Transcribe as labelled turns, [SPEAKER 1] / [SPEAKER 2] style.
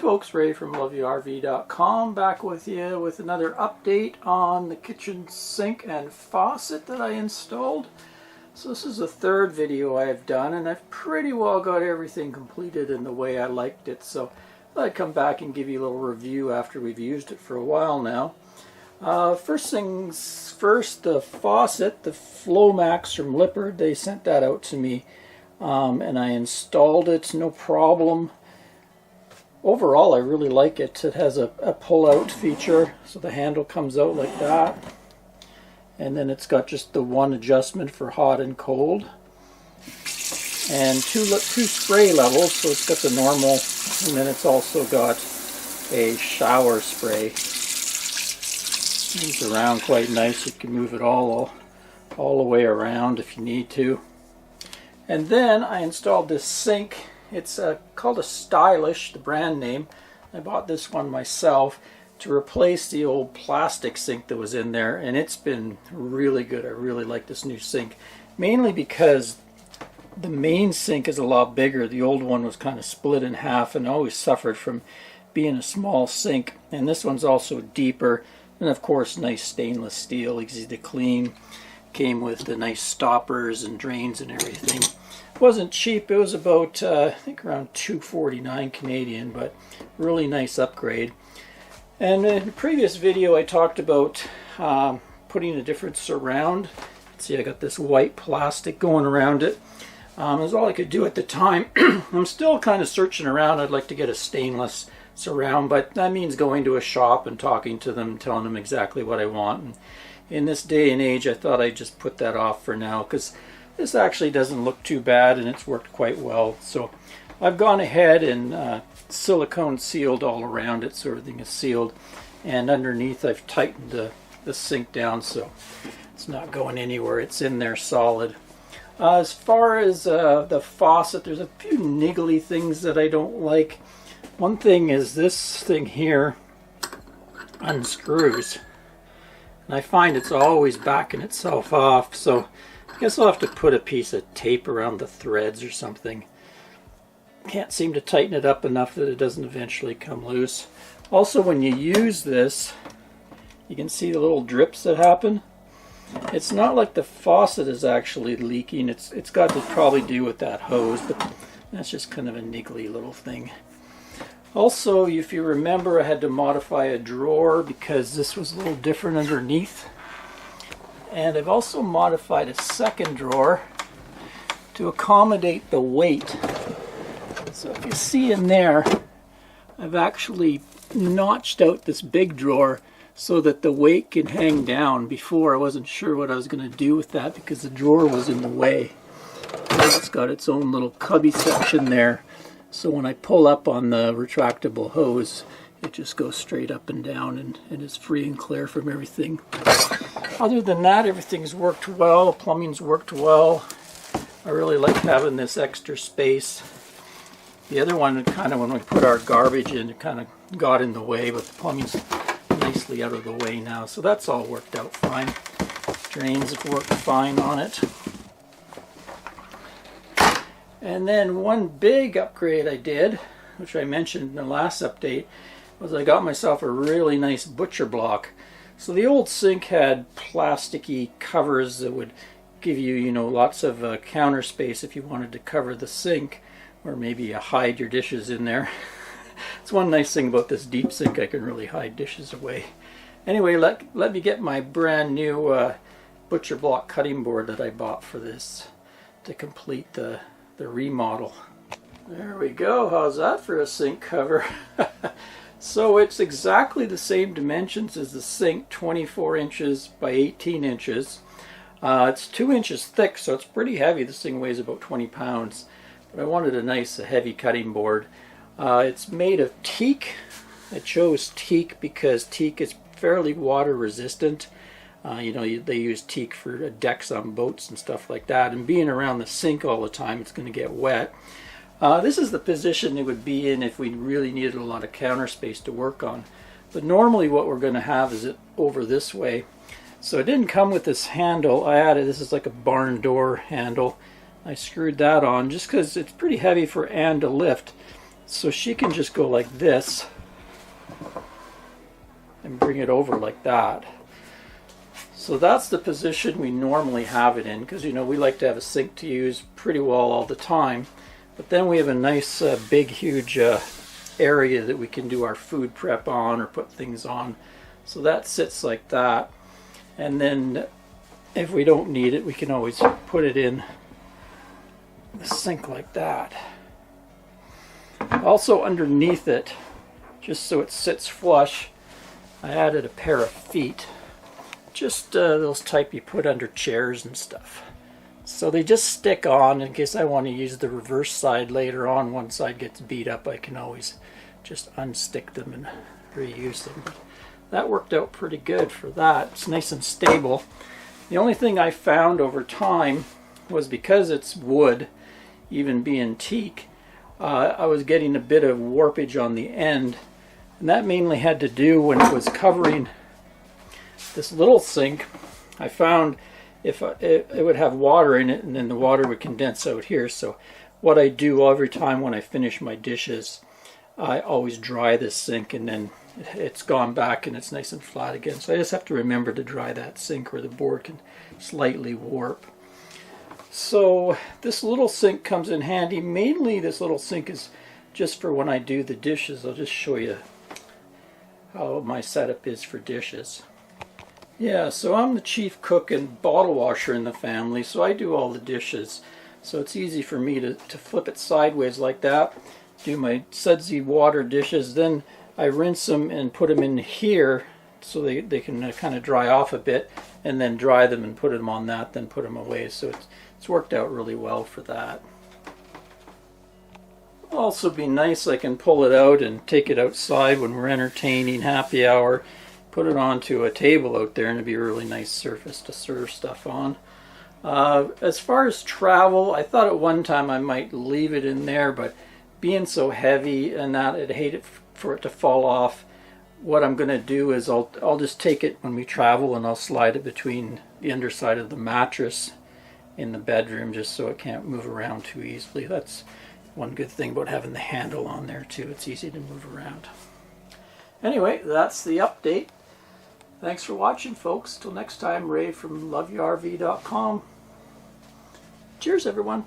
[SPEAKER 1] folks, Ray from loveyourrv.com, back with you with another update on the kitchen sink and faucet that I installed. So this is the third video I've done, and I've pretty well got everything completed in the way I liked it. So I'd come back and give you a little review after we've used it for a while now. First things first, the faucet, the Flow Max from Lippard, they sent that out to me, and I installed it, no problem. Overall, I really like it. It has a pull-out feature, so the handle comes out like that. And then it's got just the one adjustment for hot and cold. And two spray levels, so it's got the normal, and then it's also got a shower spray. Moves around quite nice. You can move it all the way around if you need to. And then I installed this sink. It's called a Stylish, the brand name. I bought this one myself to replace the old plastic sink that was in there, and it's been really good. I really like this new sink, mainly because the main sink is a lot bigger. The old one was kind of split in half and always suffered from being a small sink, and this one's also deeper, and of course nice stainless steel, easy to clean. Came with the nice stoppers and drains and everything. It wasn't cheap. It was about I think around $2.49 Canadian, but really nice upgrade. And in the previous video I talked about putting a different surround. See, I got this white plastic going around it. It was all I could do at the time. I'm still kind of searching around. I'd like to get a stainless surround, but that means going to a shop and talking to them, telling them exactly what I want. And in this day and age, I thought I'd just put that off for now, because this actually doesn't look too bad and it's worked quite well. So I've gone ahead and silicone sealed all around it, so everything is sealed. And underneath I've tightened the sink down so it's not going anywhere. It's in there solid. As far as the faucet, there's a few niggly things that I don't like. One thing is this thing here unscrews. And I find it's always backing itself off, so I guess I'll have to put a piece of tape around the threads or something. Can't seem to tighten it up enough that it doesn't eventually come loose. Also, when you use this, you can see the little drips that happen. It's not like the faucet is actually leaking. It's got to probably do with that hose, but that's just kind of a niggly little thing. Also, if you remember, I had to modify a drawer because this was a little different underneath. And I've also modified a second drawer to accommodate the weight. So if you see in there, I've actually notched out this big drawer so that the weight can hang down. Before, I wasn't sure what I was going to do with that because the drawer was in the way. And it's got its own little cubby section there. So when I pull up on the retractable hose, it just goes straight up and down and is free and clear from everything. Other than that, everything's worked well. Plumbing's worked well. I really like having this extra space. The other one, kind of when we put our garbage in, it kind of got in the way, but the plumbing's nicely out of the way now. So that's all worked out fine. Drains have worked fine on it. And then one big upgrade I did, which I mentioned in the last update, was I got myself a really nice butcher block. So the old sink had plasticky covers that would give you, lots of counter space if you wanted to cover the sink, or maybe hide your dishes in there. It's one nice thing about this deep sink, I can really hide dishes away. Anyway, let me get my brand new butcher block cutting board that I bought for this to complete the remodel. There we go. How's that for a sink cover? So it's exactly the same dimensions as the sink, 24 inches by 18 inches. It's 2 inches thick, so it's pretty heavy. This thing weighs about 20 pounds. But I wanted a nice heavy cutting board. It's made of teak. I chose teak because teak is fairly water resistant. They use teak for decks on boats and stuff like that, and being around the sink all the time, it's going to get wet. This is the position it would be in if we really needed a lot of counter space to work on. But normally what we're going to have is it over this way. So it didn't come with this handle. I added, this is like a barn door handle. I screwed that on just because it's pretty heavy for Anne to lift. So she can just go like this and bring it over like that. So that's the position we normally have it in, because you know we like to have a sink to use pretty well all the time. But then we have a nice big huge area that we can do our food prep on or put things on. So that sits like that. And then if we don't need it, we can always put it in the sink like that. Also underneath it, just so it sits flush, I added a pair of feet. Just those type you put under chairs and stuff. So they just stick on in case I want to use the reverse side later on. One side gets beat up, I can always just unstick them and reuse them. But that worked out pretty good for that. It's nice and stable. The only thing I found over time was because it's wood, even being teak, I was getting a bit of warpage on the end. And that mainly had to do when it was covering this little sink. I found if it would have water in it, and then the water would condense out here. So what I do every time when I finish my dishes, I always dry this sink, and then it's gone back and it's nice and flat again. So I just have to remember to dry that sink, or the board can slightly warp. So this little sink comes in handy. Mainly this little sink is just for when I do the dishes. I'll just show you how my setup is for dishes. Yeah, so I'm the chief cook and bottle washer in the family, so I do all the dishes. So it's easy for me to flip it sideways like that, do my sudsy water dishes, then I rinse them and put them in here so they can kind of dry off a bit, and then dry them and put them on that, then put them away. So it's worked out really well for that. Also be nice, I can pull it out and take it outside when we're entertaining, happy hour, put it onto a table out there, and it'd be a really nice surface to serve stuff on. As far as travel, I thought at one time I might leave it in there, but being so heavy and that, I'd hate it for it to fall off. What I'm going to do is I'll just take it when we travel, and I'll slide it between the underside of the mattress in the bedroom, just so it can't move around too easily. That's one good thing about having the handle on there too. It's easy to move around. Anyway, that's the update. Thanks for watching, folks. Till next time, Ray from LoveYourRV.com. Cheers, everyone.